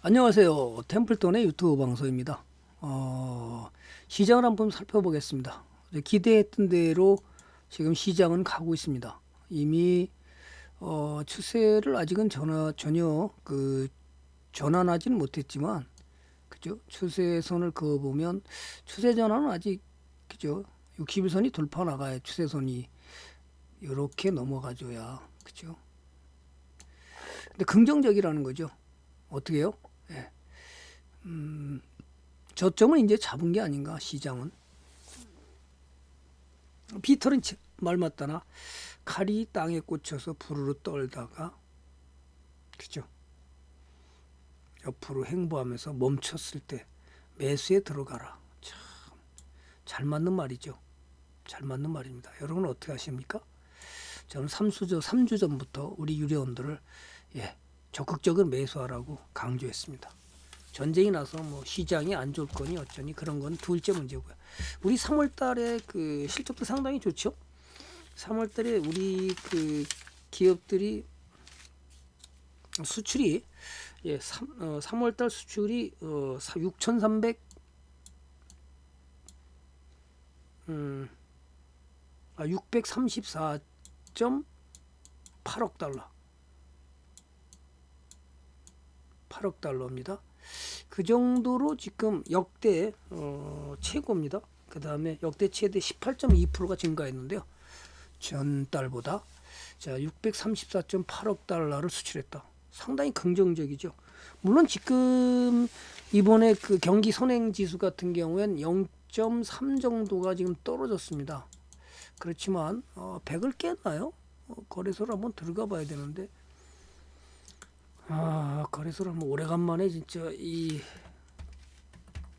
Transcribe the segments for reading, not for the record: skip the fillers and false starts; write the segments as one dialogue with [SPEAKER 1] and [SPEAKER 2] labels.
[SPEAKER 1] 안녕하세요. 템플턴의 유튜브 방송입니다. 시장을 한번 살펴보겠습니다. 기대했던 대로 지금 시장은 가고 있습니다. 이미 추세를 아직은 전혀 전환하지는 못했지만, 그죠? 추세선을 그어보면 추세 전환은 아직, 그죠? 60일선이 돌파 나가야 추세선이 이렇게 넘어가줘야, 그죠? 근데 긍정적이라는 거죠. 어떻게 해요? 예. 저점은 이제 잡은 게 아닌가, 시장은. 피터는 말 맞다나 칼이 땅에 꽂혀서 부르르 떨다가, 그죠? 옆으로 행보하면서 멈췄을 때 매수에 들어가라. 참 잘 맞는 말이죠. 잘 맞는 말입니다. 여러분은 어떻게 하십니까? 저는 3주 전부터 우리 유료원들을 적극적으로 매수하라고 강조했습니다. 전쟁이 나서 뭐 시장이 안 좋을 거니 어쩌니 그런 건 둘째 문제고요. 우리 3월 달에 그 실적도 상당히 좋죠. 3월 달에 우리 그 기업들이 수출이 3월 달 수출이 6,300 634.8억 달러. 8억 달러입니다. 그 정도로 지금 역대 최고입니다. 그 다음에 역대 최대 18.2%가 증가했는데요. 전달보다. 자, 634.8억 달러를 수출했다. 상당히 긍정적이죠. 물론 지금 이번에 그 경기 선행 지수 같은 경우엔 0.3 정도가 지금 떨어졌습니다. 그렇지만 100을 깼나요? 거래소를 한번 들어가 봐야 되는데, 거래소를 한번 오래간만에 진짜 이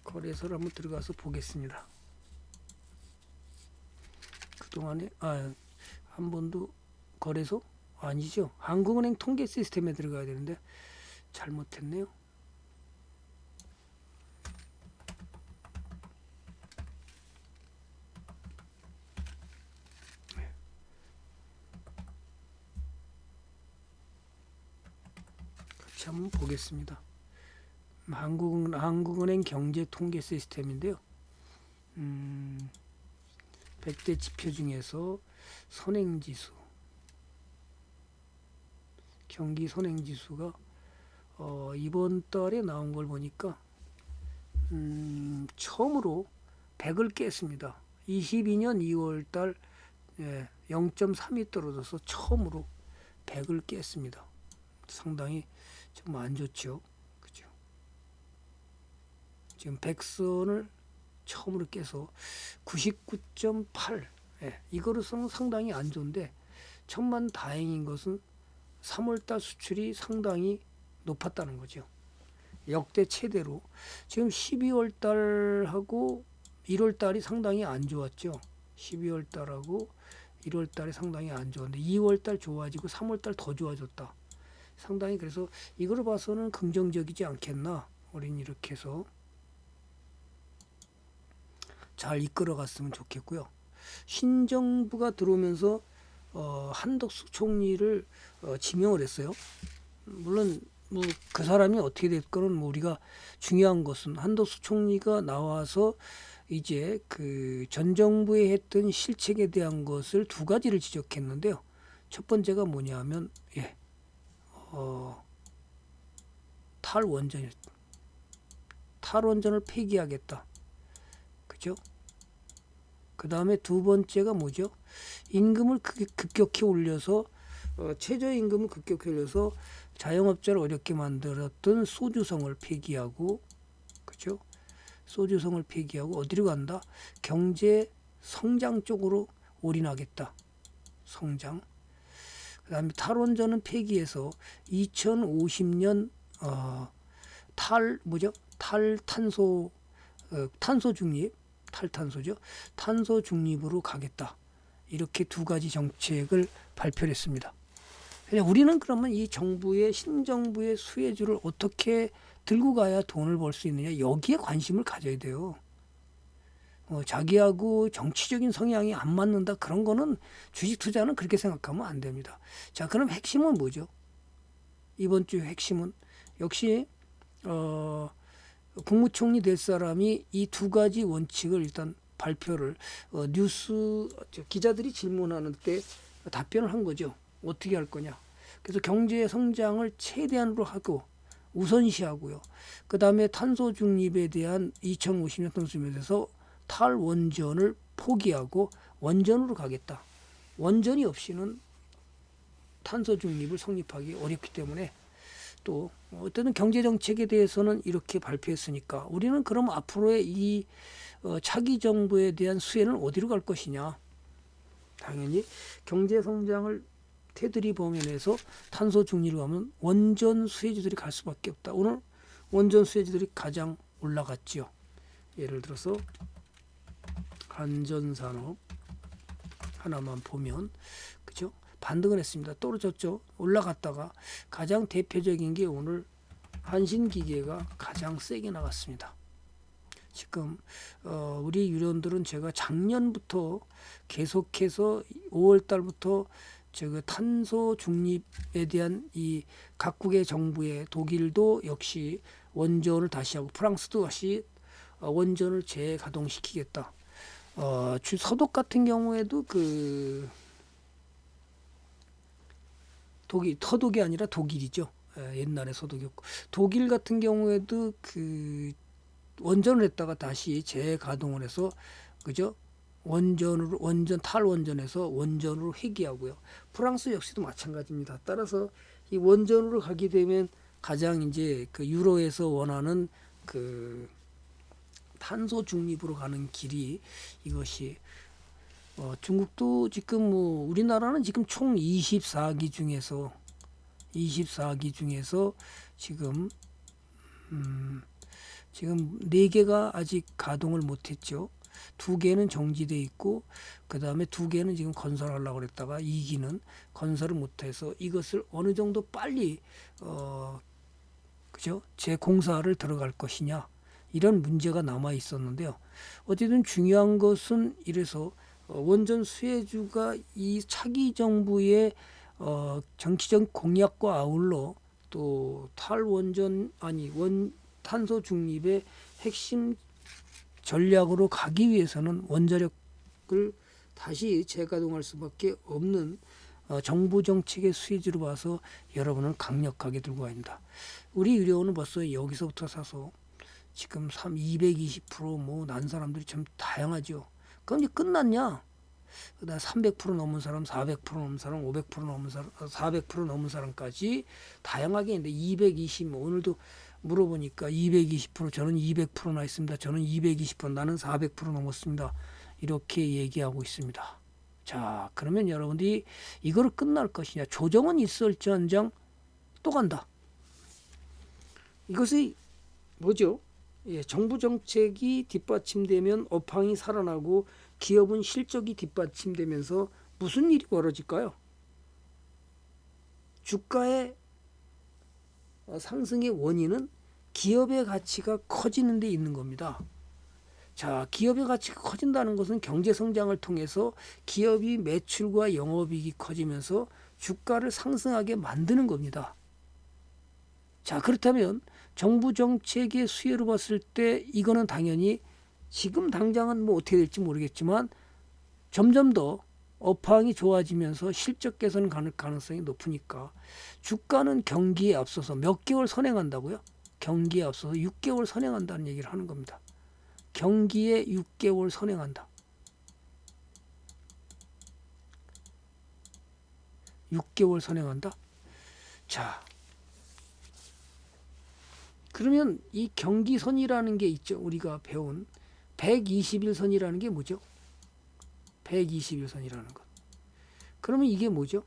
[SPEAKER 1] 거래소를 한번 들어가서 보겠습니다. 그동안에 한 번도 거래소 아니죠. 한국은행 통계 시스템에 들어가야 되는데 잘못했네요. 같이 한번 보겠습니다. 한국은행 경제 통계 시스템인데요. 100대 지표 중에서 선행지수, 경기 선행지수가 이번 달에 나온 걸 보니까 처음으로 100을 깼습니다. 22년 2월 달 0.3이 떨어져서 처음으로 100을 깼습니다. 상당히 좀 안 좋죠. 그죠? 지금 100선을 처음으로 깨서 99.8, 이거로서는 상당히 안 좋은데, 천만 다행인 것은 3월달 수출이 상당히 높았다는 거죠. 역대 최대로. 지금 12월달하고 1월달이 상당히 안 좋았죠. 12월달하고 1월달이 상당히 안 좋았는데 2월달 좋아지고 3월달 더 좋아졌다. 상당히 그래서 이걸 봐서는 긍정적이지 않겠나. 우린 이렇게 해서 잘 이끌어갔으면 좋겠고요. 신정부가 들어오면서 한덕수 총리를 지명을 했어요. 물론 뭐 그 사람이 어떻게 됐거는 뭐 우리가 중요한 것은 한덕수 총리가 나와서 이제 그 전 정부에 했던 실책에 대한 것을 두 가지를 지적했는데요. 첫 번째가 뭐냐면 탈원전을 폐기하겠다. 그죠? 그 다음에 두 번째가 뭐죠? 임금을 급격히 올려서 최저임금을 급격히 올려서 자영업자를 어렵게 만들었던 소주성을 폐기하고, 그죠? 소주성을 폐기하고 어디로 간다? 경제 성장 쪽으로 올인하겠다. 성장. 그 다음에 탈원전은 폐기해서 2050년 탄소 중립, 탈탄소죠. 탄소 중립으로 가겠다. 이렇게 두 가지 정책을 발표를 했습니다. 우리는 그러면 이 정부의 신정부의 수혜주를 어떻게 들고 가야 돈을 벌 수 있느냐, 여기에 관심을 가져야 돼요. 자기하고 정치적인 성향이 안 맞는다, 그런 거는 주식 투자는 그렇게 생각하면 안 됩니다. 자, 그럼 핵심은 뭐죠? 이번 주 핵심은 역시 국무총리 될 사람이 이 두 가지 원칙을 일단 발표를 뉴스 기자들이 질문하는 때 답변을 한 거죠. 어떻게 할 거냐. 그래서 경제 성장을 최대한으로 하고 우선시하고요. 그 다음에 탄소 중립에 대한 2050년 탄소중립에 대해서 탈원전을 포기하고 원전으로 가겠다. 원전이 없이는 탄소 중립을 성립하기 어렵기 때문에 또 어쨌든 경제 정책에 대해서는 이렇게 발표했으니까 우리는 그럼 앞으로의 이 차기 정부에 대한 수혜는 어디로 갈 것이냐. 당연히 경제 성장을 테두리 범위내에서 탄소 중립을 하면 원전 수혜주들이 갈 수밖에 없다. 오늘 원전 수혜주들이 가장 올라갔죠. 예를 들어서 한전산업 하나만 보면 그죠? 반등을 했습니다. 떨어졌죠. 올라갔다가 가장 대표적인 게 오늘 한신기계가 가장 세게 나갔습니다. 지금 우리 유료원들은 제가 작년부터 계속해서 5월 달부터 제가 탄소 중립에 대한 이 각국의 정부의 독일도 역시 원전을 다시 하고 프랑스도 다시 원전을 재가동시키겠다. 서독 같은 경우에도 그 터독이 아니라 독일이죠. 옛날에 서독이었고 독일 같은 경우에도 그 원전을 했다가 다시 재가동을 해서 그죠? 원전 탈원전에서 원전으로 회귀하고요. 프랑스 역시도 마찬가지입니다. 따라서 이 원전으로 가게 되면 가장 이제 그 유로에서 원하는 그 탄소 중립으로 가는 길이 이것이 중국도 지금 뭐 우리나라는 지금 총 24기 중에서 지금 지금 4개가 아직 가동을 못했죠. 2개는 정지돼 있고 그 다음에 2개는 지금 건설하려고 그랬다가 2기는 건설을 못해서 이것을 어느 정도 빨리 그죠? 재공사를 들어갈 것이냐 이런 문제가 남아 있었는데요. 어쨌든 중요한 것은 이래서 원전 수혜주가 이 차기 정부의 정치적 공약과 아울러 또 탈원전 탄소 중립의 핵심 전략으로 가기 위해서는 원자력을 다시 재가동할 수밖에 없는 정부 정책의 수혜주로 봐서 여러분을 강력하게 들고 갑니다. 우리 유료원은 벌써 여기서부터 사서 지금 220%뭐 난 사람들이 참 다양하죠. 그럼 이제 끝났냐? 그다음 300% 넘은 사람, 400% 넘은 사람, 500% 넘은 사람, 400% 넘은 사람까지 다양하게 있는데 220 오늘도 물어보니까 220% 저는 200%나 있습니다. 저는 220% 나는 400% 넘었습니다. 이렇게 얘기하고 있습니다. 자, 그러면 여러분들이 이거를 끝날 것이냐? 조정은 있을지언정 또 간다. 이것이 뭐죠? 정부 정책이 뒷받침되면 업황이 살아나고 기업은 실적이 뒷받침되면서 무슨 일이 벌어질까요? 주가의 상승의 원인은 기업의 가치가 커지는 데 있는 겁니다. 자, 기업의 가치가 커진다는 것은 경제 성장을 통해서 기업이 매출과 영업이익이 커지면서 주가를 상승하게 만드는 겁니다. 자, 그렇다면 정부 정책의 수혜로 봤을 때 이거는 당연히 지금 당장은 뭐 어떻게 될지 모르겠지만 점점 더 업황이 좋아지면서 실적 개선 가능성이 높으니까 주가는 경기에 앞서서 몇 개월 선행한다고요? 경기에 앞서서 6개월 선행한다는 얘기를 하는 겁니다. 경기에 6개월 선행한다. 6개월 선행한다? 자, 그러면 이 경기선이라는 게 있죠. 우리가 배운 120일선이라는 게 뭐죠? 120일선이라는 것. 그러면 이게 뭐죠?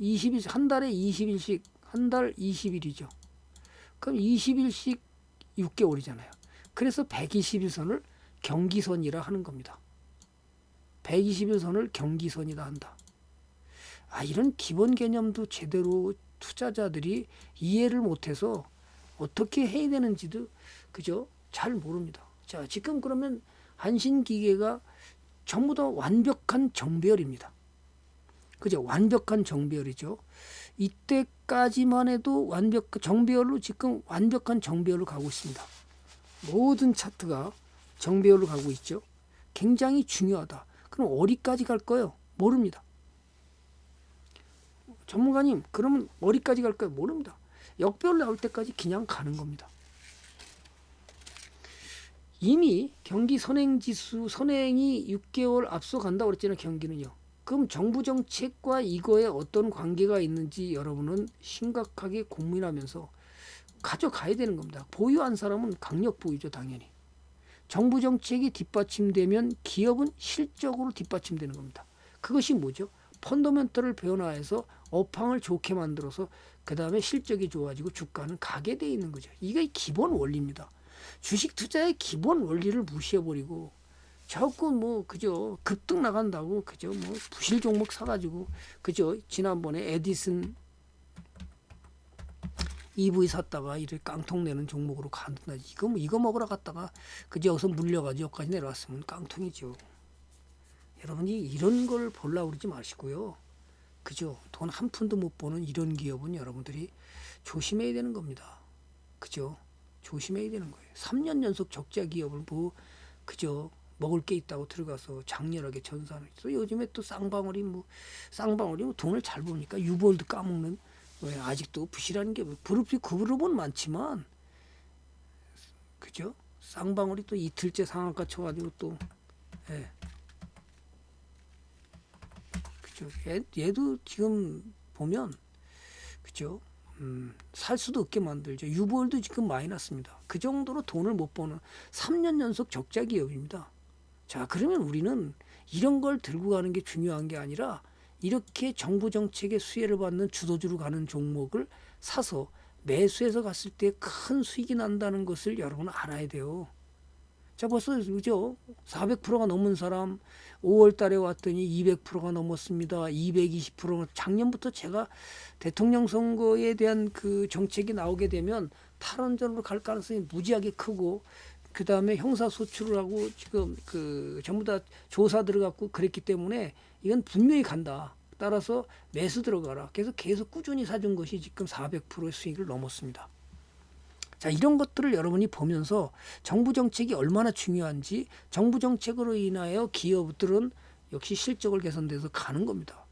[SPEAKER 1] 20일, 한 달에 20일씩, 한 달 20일이죠. 그럼 20일씩 6개월이잖아요. 그래서 120일선을 경기선이라 하는 겁니다. 120일선을 경기선이라 한다. 이런 기본 개념도 제대로 투자자들이 이해를 못해서 어떻게 해야 되는지도 그죠? 잘 모릅니다. 자, 지금 그러면 한신기계가 전부 다 완벽한 정배열입니다. 그죠? 완벽한 정배열이죠. 이때까지만 해도 정배열로 지금 완벽한 정배열로 가고 있습니다. 모든 차트가 정배열로 가고 있죠. 굉장히 중요하다. 그럼 어디까지 갈 거예요? 모릅니다. 전문가님, 그러면 어디까지 갈 거예요? 모릅니다. 역배열 나올 때까지 그냥 가는 겁니다. 이미 경기 선행지수 선행이 6개월 앞서간다고 그랬잖아요. 경기는요. 그럼 정부 정책과 이거에 어떤 관계가 있는지 여러분은 심각하게 고민하면서 가져가야 되는 겁니다. 보유한 사람은 강력 보유죠. 당연히. 정부 정책이 뒷받침되면 기업은 실적으로 뒷받침되는 겁니다. 그것이 뭐죠? 펀더멘털을 변화해서 업황을 좋게 만들어서 그 다음에 실적이 좋아지고 주가는 가게 돼 있는 거죠. 이게 기본 원리입니다. 주식 투자의 기본 원리를 무시해버리고 자꾸 뭐 그저 급등 나간다고 그저 뭐 부실 종목 사가지고 그저 지난번에 에디슨 EV 샀다가 이렇게 깡통 내는 종목으로 간다. 이거 먹으러 갔다가 그저 여기서 물려가지고 여기까지 내려왔으면 깡통이죠. 여러분이 이런 걸 보려고 그러지 마시고요. 그죠? 돈 한 푼도 못 버는 이런 기업은 여러분들이 조심해야 되는 겁니다. 그죠? 조심해야 되는 거예요. 3년 연속 적자 기업을 뭐 그죠? 먹을 게 있다고 들어가서 장렬하게 전산을 해서 요즘에 또 쌍방울이 뭐 돈을 잘 버니까 유볼도 까먹는 왜 아직도 부실한 게 그 그룹은 많지만 그죠? 쌍방울이 또 이틀째 상한가 쳐가지고 또 예. 그죠? 얘도 지금 보면 그죠? 살 수도 없게 만들죠. 유볼도 지금 마이너스입니다. 그 정도로 돈을 못 버는 3년 연속 적자 기업입니다. 자, 그러면 우리는 이런 걸 들고 가는 게 중요한 게 아니라 이렇게 정부 정책의 수혜를 받는 주도주로 가는 종목을 사서 매수해서 갔을 때 큰 수익이 난다는 것을 여러분은 알아야 돼요. 자, 벌써 그죠? 400%가 넘은 사람 5월 달에 왔더니 200%가 넘었습니다. 220%. 작년부터 제가 대통령 선거에 대한 그 정책이 나오게 되면 탈원전으로 갈 가능성이 무지하게 크고 그 다음에 형사소출을 하고 지금 그 전부 다 조사 들어갔고 그랬기 때문에 이건 분명히 간다. 따라서 매수 들어가라. 그래서 계속 꾸준히 사준 것이 지금 400%의 수익을 넘었습니다. 자, 이런 것들을 여러분이 보면서 정부 정책이 얼마나 중요한지 정부 정책으로 인하여 기업들은 역시 실적을 개선돼서 가는 겁니다.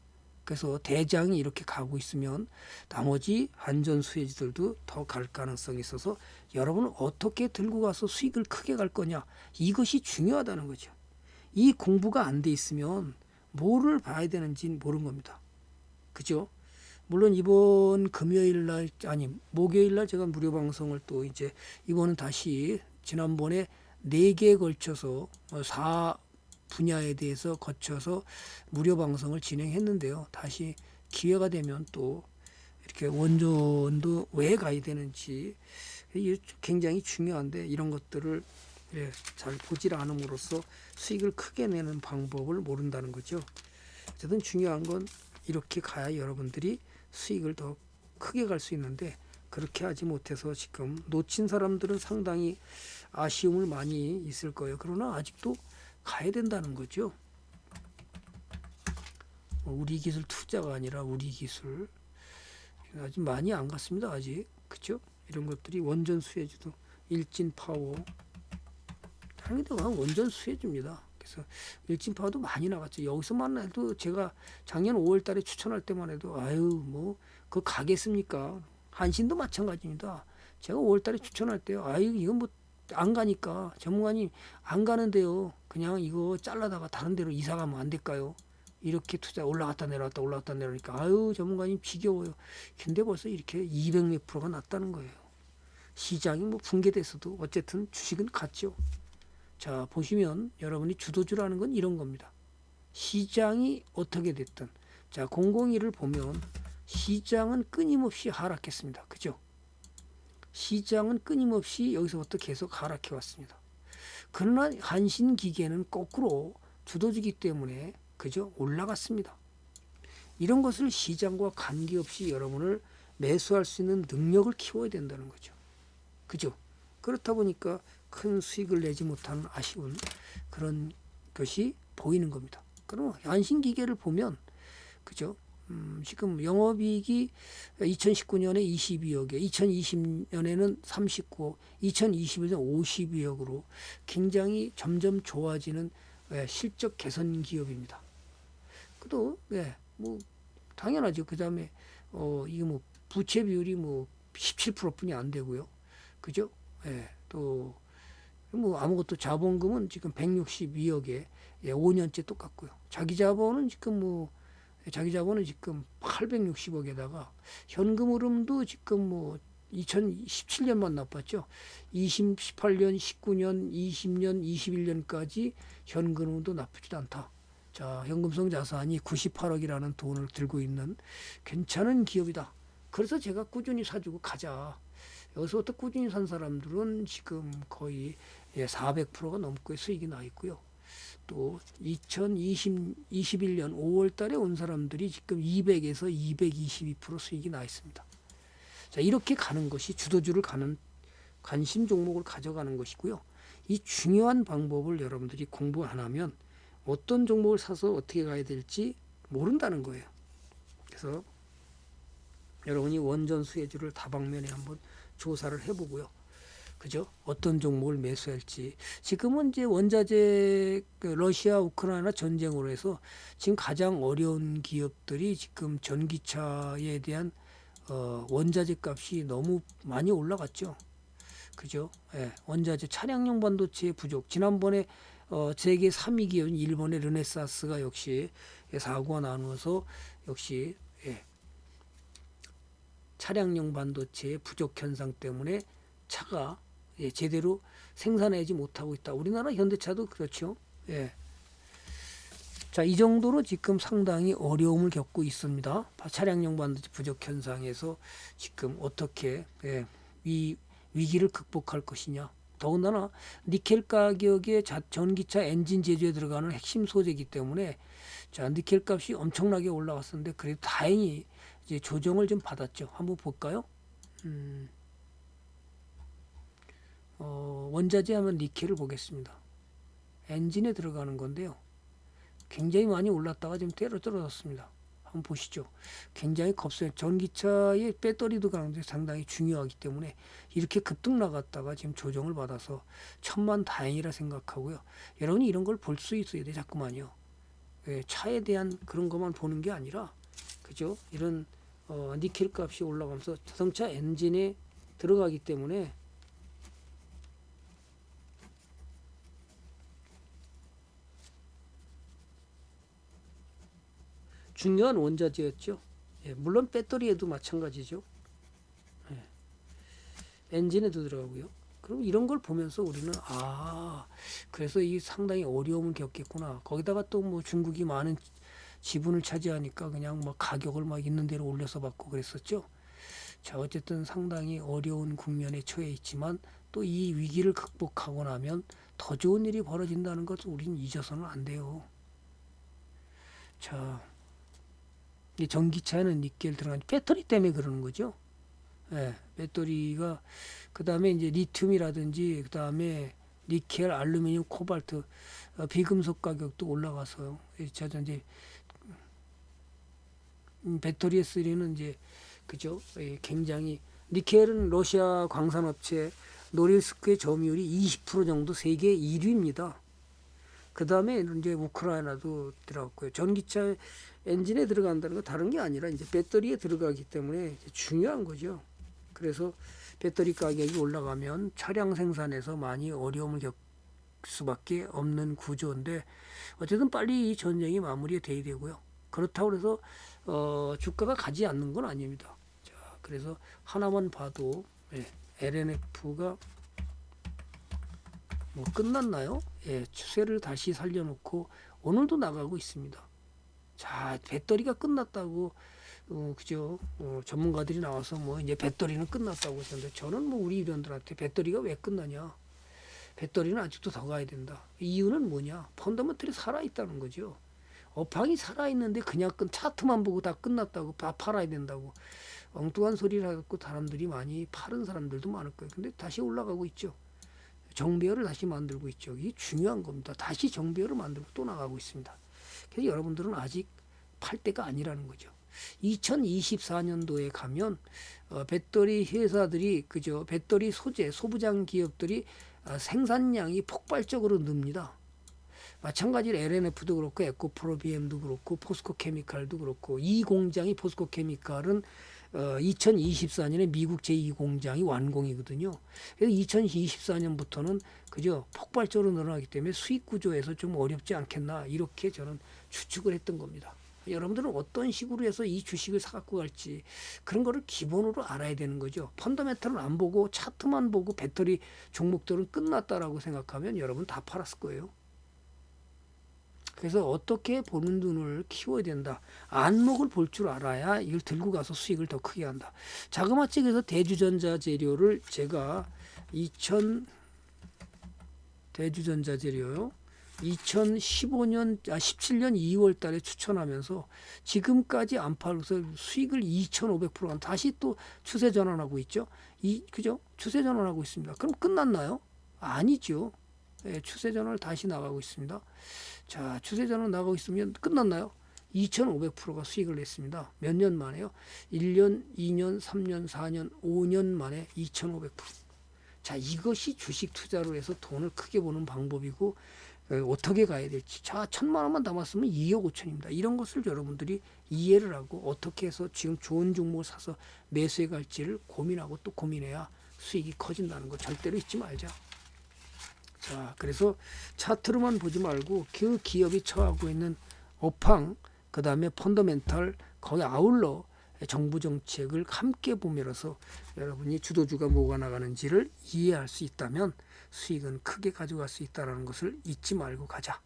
[SPEAKER 1] 그래서 대장이 이렇게 가고 있으면 나머지 안전 수혜지들도 더 갈 가능성이 있어서 여러분은 어떻게 들고 가서 수익을 크게 갈 거냐 이것이 중요하다는 거죠. 이 공부가 안 돼 있으면 뭐를 봐야 되는지 모르는 겁니다. 그죠? 물론 이번 목요일 날 제가 무료 방송을 또 이제 이번은 다시 지난번에 4개에 걸쳐서 4 분야에 대해서 거쳐서 무료 방송을 진행했는데요. 다시 기회가 되면 또 이렇게 원전도 왜 가야 되는지 굉장히 중요한데 이런 것들을 잘 보질 않음으로써 수익을 크게 내는 방법을 모른다는 거죠. 어쨌든 중요한 건 이렇게 가야 여러분들이 수익을 더 크게 갈 수 있는데 그렇게 하지 못해서 지금 놓친 사람들은 상당히 아쉬움을 많이 있을 거예요. 그러나 아직도 가야 된다는 거죠. 우리 기술 투자가 아니라 우리 기술 아직 많이 안 갔습니다. 아직 그렇죠? 이런 것들이 원전 수혜주도 일진 파워 당연히 원전 수혜주입니다. 그래서 일진 파워도 많이 나갔죠. 여기서만 해도 제가 작년 5월 달에 추천할 때만 해도 아유 뭐 그거 가겠습니까? 한신도 마찬가지입니다. 제가 5월 달에 추천할 때요. 아유 이건 뭐 안 가니까 전문가님 안 가는데요. 그냥 이거 잘라다가 다른 데로 이사 가면 안 될까요? 이렇게 투자 올라갔다 내려오니까 아유 전문가님 지겨워요. 근데 벌써 이렇게 200몇 %가 났다는 거예요. 시장이 뭐 붕괴됐어도 어쨌든 주식은 갔죠. 자, 보시면 여러분이 주도주라는 건 이런 겁니다. 시장이 어떻게 됐든 자, 001을 보면 시장은 끊임없이 하락했습니다. 그죠? 시장은 끊임없이 여기서부터 계속 하락해 왔습니다. 그러나 한신기계는 거꾸로 주도주기 때문에 그죠? 올라갔습니다. 이런 것을 시장과 관계없이 여러분을 매수할 수 있는 능력을 키워야 된다는 거죠. 그죠? 그렇다 보니까 큰 수익을 내지 못하는 아쉬운 그런 것이 보이는 겁니다. 그럼 한신기계를 보면 그죠? 지금 영업이익이 2019년에 22억에 2020년에는 39억, 2021년 52억으로 굉장히 점점 좋아지는 실적 개선 기업입니다. 또 뭐 당연하죠. 그다음에 이게 뭐 부채 비율이 뭐 17%뿐이 안 되고요. 그죠? 또 뭐 아무것도 자본금은 지금 162억에 5년째 똑같고요. 자기 자본은 지금 860억에다가 현금 흐름도 지금 뭐 2017년만 나빴죠. 18년, 19년, 20년, 21년까지 현금 흐름도 나쁘지도 않다. 자, 현금성 자산이 98억이라는 돈을 들고 있는 괜찮은 기업이다. 그래서 제가 꾸준히 사주고 가자. 여기서부터 꾸준히 산 사람들은 지금 거의 400%가 넘고 수익이 나 있고요. 또 2021년 5월 달에 온 사람들이 지금 200에서 222% 수익이 나 있습니다. 자, 이렇게 가는 것이 주도주를 가는 관심 종목을 가져가는 것이고요. 이 중요한 방법을 여러분들이 공부 안 하면 어떤 종목을 사서 어떻게 가야 될지 모른다는 거예요. 그래서 여러분이 원전 수혜주를 다방면에 한번 조사를 해보고요. 그죠? 어떤 종목을 매수할지. 지금은 이제 원자재 러시아 우크라이나 전쟁으로 해서 지금 가장 어려운 기업들이 지금 전기차에 대한 원자재 값이 너무 많이 올라갔죠. 그죠? 원자재 차량용 반도체의 부족. 지난번에 세계 3위 기업인 일본의 르네사스가 역시 사고가 나누어서 역시 차량용 반도체의 부족 현상 때문에 차가 제대로 생산하지 못하고 있다. 우리나라 현대차도 그렇죠. 자, 이 정도로 지금 상당히 어려움을 겪고 있습니다. 차량용 반도체 부족 현상에서 지금 어떻게 이 위기를 극복할 것이냐. 더군다나 니켈 가격의 전기차 엔진 제조에 들어가는 핵심 소재이기 때문에 자, 니켈 값이 엄청나게 올라갔었는데 그래도 다행히 이제 조정을 좀 받았죠. 한번 볼까요? 원자재 하면 니켈을 보겠습니다. 엔진에 들어가는 건데요. 굉장히 많이 올랐다가 지금 떨어졌습니다. 한번 보시죠. 굉장히 겁세요. 전기차의 배터리도 상당히 중요하기 때문에 이렇게 급등 나갔다가 지금 조정을 받아서 천만 다행이라 생각하고요. 여러분이 이런 걸 볼 수 있어야 돼. 자꾸만요. 차에 대한 그런 것만 보는 게 아니라 그죠? 이런 니켈 값이 올라가면서 자동차 엔진에 들어가기 때문에 중요한 원자재였죠. 물론 배터리에도 마찬가지죠. 엔진에도 들어가고요. 그럼 이런 걸 보면서 우리는 그래서 이 상당히 어려움을 겪겠구나. 거기다가 또 뭐 중국이 많은 지분을 차지하니까 그냥 막 가격을 막 있는 대로 올려서 받고 그랬었죠. 자, 어쨌든 상당히 어려운 국면에 처해 있지만 또 이 위기를 극복하고 나면 더 좋은 일이 벌어진다는 것을 우리는 잊어서는 안 돼요. 자, 이 전기차에는 니켈 들어간 배터리 때문에 그러는 거죠. 배터리가 그 다음에 이제 리튬이라든지 그 다음에 니켈, 알루미늄, 코발트, 비금속 가격도 올라가서요. 이제 배터리에 쓰이는 이제 그죠? 굉장히 니켈은 러시아 광산업체 노릴스크의 점유율이 20% 정도 세계 1위입니다. 그 다음에 이제 우크라이나도 들어갔고요. 전기차 엔진에 들어간다는 건 다른 게 아니라 이제 배터리에 들어가기 때문에 중요한 거죠. 그래서 배터리 가격이 올라가면 차량 생산에서 많이 어려움을 겪을 수밖에 없는 구조인데 어쨌든 빨리 이 전쟁이 마무리돼야 되고요. 그렇다고 해서 주가가 가지 않는 건 아닙니다. 자, 그래서 하나만 봐도 LNF가 뭐 끝났나요? 추세를 다시 살려놓고 오늘도 나가고 있습니다. 자, 배터리가 끝났다고 그죠? 전문가들이 나와서 뭐 이제 배터리는 끝났다고 하셨는데 저는 뭐 우리 위원들한테 배터리가 왜 끝나냐? 배터리는 아직도 더 가야 된다. 이유는 뭐냐? 펀더멘털이 살아있다는 거죠. 업황이 살아있는데 그냥 차트만 보고 다 끝났다고 다 팔아야 된다고 엉뚱한 소리를 하고 사람들이 많이 파는 사람들도 많을 거예요. 근데 다시 올라가고 있죠. 정배열을 다시 만들고 있죠. 이게 중요한 겁니다. 다시 정배열을 만들고 또 나가고 있습니다. 그래서 여러분들은 아직 팔 때가 아니라는 거죠. 2024년도에 가면 배터리 회사들이 그죠 배터리 소재 소부장 기업들이 생산량이 폭발적으로 늡니다. 마찬가지로 LNF도 그렇고 에코프로비엠도 그렇고 포스코케미칼도 그렇고 이 공장이 포스코케미칼은 2024년에 미국 제2공장이 완공이거든요. 그래서 2024년부터는 그죠 폭발적으로 늘어나기 때문에 수익 구조에서 좀 어렵지 않겠나 이렇게 저는 추측을 했던 겁니다. 여러분들은 어떤 식으로 해서 이 주식을 사갖고 갈지 그런 거를 기본으로 알아야 되는 거죠. 펀더멘털은 안 보고 차트만 보고 배터리 종목들은 끝났다라고 생각하면 여러분 다 팔았을 거예요. 그래서 어떻게 보는 눈을 키워야 된다. 안목을 볼 줄 알아야 이걸 들고 가서 수익을 더 크게 한다. 자그마치에서 대주전자 재료를 제가 대주전자 재료요. 2015년 17년 2월 달에 추천하면서 지금까지 안 팔고서 수익을 2,500%가 다시 또 추세 전환하고 있죠. 그죠? 추세 전환하고 있습니다. 그럼 끝났나요? 아니죠. 예, 추세 전환을 다시 나가고 있습니다. 자, 추세 전환 나가고 있으면 끝났나요? 2,500%가 수익을 냈습니다. 몇 년 만에요? 1년, 2년, 3년, 4년, 5년 만에 2,500%. 자, 이것이 주식 투자로 해서 돈을 크게 버는 방법이고 어떻게 가야 될지. 자, 1,000만 원만 남았으면 2억 5천입니다. 이런 것을 여러분들이 이해를 하고 어떻게 해서 지금 좋은 종목을 사서 매수해 갈지를 고민하고 또 고민해야 수익이 커진다는 거 절대로 잊지 말자. 자, 그래서 차트로만 보지 말고 그 기업이 처하고 있는 업황, 그 다음에 펀더멘털, 거기 아울러 정부 정책을 함께 보면서 여러분이 주도주가 뭐가 나가는지를 이해할 수 있다면 수익은 크게 가져갈 수 있다는 것을 잊지 말고 가자.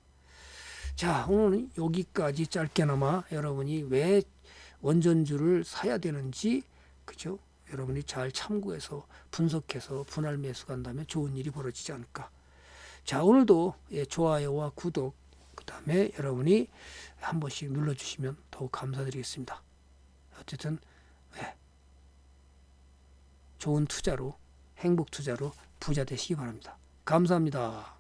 [SPEAKER 1] 자, 오늘은 여기까지 짧게나마 여러분이 왜 원전주를 사야 되는지, 그죠? 여러분이 잘 참고해서 분석해서 분할 매수 간다면 좋은 일이 벌어지지 않을까. 자, 오늘도 좋아요와 구독, 그 다음에 여러분이 한 번씩 눌러주시면 더욱 감사드리겠습니다. 어쨌든 좋은 투자로 행복 투자로 부자 되시기 바랍니다. 감사합니다.